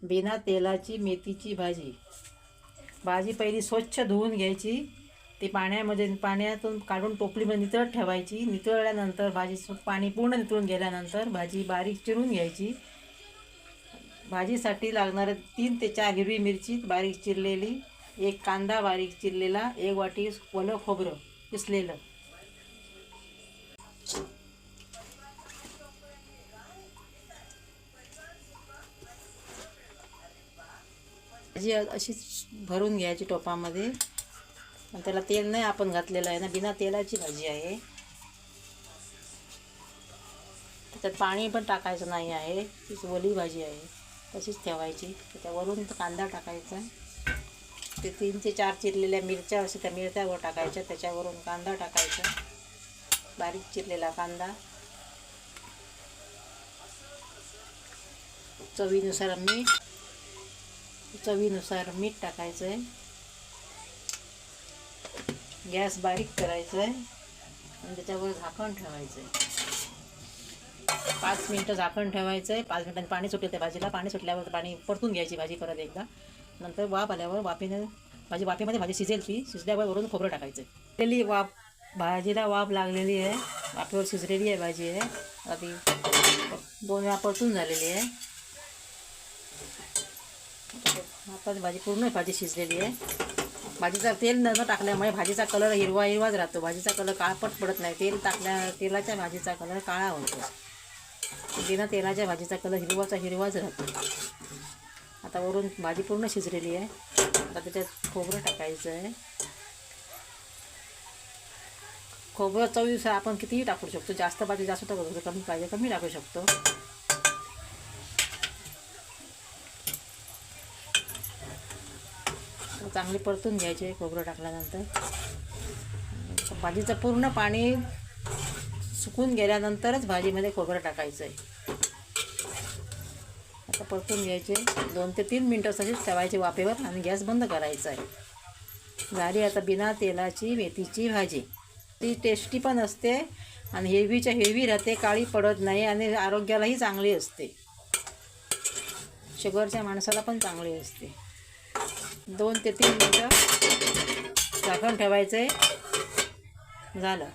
बिना तेलाची मेथीची भाजी. भाजी पहिली स्वच्छ धुवून घ्यायची, ती पाण्यातून काढून टोपलीमध्ये नितळत ठेवायची. नितळल्यानंतर भाजीचं पाणी पूर्ण नितळून गेल्यानंतर भाजी बारीक चिरून घ्यायची. भाजीसाठी लागणारे 3 ते 4 हिरवी मिरची बारीक चिरलेली, 1 कांदा बारीक चिरलेला, 1 वाटी ओलं खोबरं किसलेलं. भाजी अशी भरून घ्यायची टोपामध्ये. आणि त्याला तेल नाही आपण घातलेलं आहे ना, बिना तेलाची भाजी आहे. त्याच्यात पाणी पण टाकायचं नाही आहे, तीच ओली भाजी आहे, तशीच ठेवायची. त्याच्यावरून कांदा टाकायचा, ते 3 ते 4 चिरलेल्या मिरच्या असे त्या मिरच्यावर टाकायच्या. त्याच्यावरून कांदा टाकायचा, बारीक चिरलेला कांदा. चवीनुसार मीठ टाकायचं आहे. गॅस बारीक करायचं आहे आणि त्याच्यावर झाकण ठेवायचं आहे. 5 मिनटं झाकण ठेवायचं आहे. 5 मिनिटांनी पाणी सुटेल त्या भाजीला. पाणी सुटल्यावर पाणी परतून घ्यायची भाजी परत एकदा. नंतर वाफ आल्यावर वाफेमध्ये भाजी शिजेल. ती शिजल्यावर वरून खोबरं टाकायचं आहे. पहिली भाजीला वाफ लागलेली आहे, वाफेवर शिजलेली आहे भाजी आहे. आधी 2 वेळा परतून झालेली आहे. आता पूर्ण भाजी शिजलेली आहे. भाजीचा तेल न टाकल्यामुळे भाजीचा कलर हिरवाच राहतो. भाजीचा कलर काळपट पडत नाही. तेलाच्या भाजीचा कलर काळा होतो. बिना तेलाच्या भाजीचा कलर हिरवाच राहतो. आता वरून भाजी पूर्ण शिजलेली आहे. आता त्याच्यात खोबरं टाकायचं आहे. खोबरं चवीनुसार आपण कितीही टाकू शकतो. जास्त पाहिजे जास्त टाकू शकतो, कमी पाहिजे कमी टाकू शकतो. चांगली परतून घ्यायचे खोबरं टाकल्यानंतर. भाजीचं पूर्ण पाणी सुकून गेल्यानंतरच भाजीमध्ये खोबरं टाकायचं आहे. आता परतून घ्यायचे. 2 ते 3 मिनटं तशीच ठेवायचे वाफेवर आणि गॅस बंद करायचा आहे. झाली आता बिना तेलाची मेथीची भाजी. ती टेस्टी पण असते आणि हेवी राहते, काळी पडत नाही आणि आरोग्यालाही चांगली असते. शुगरच्या माणसाला पण चांगली असते. 2 ते 3 मिनटं झाकण ठेवायचं आहे. झालं.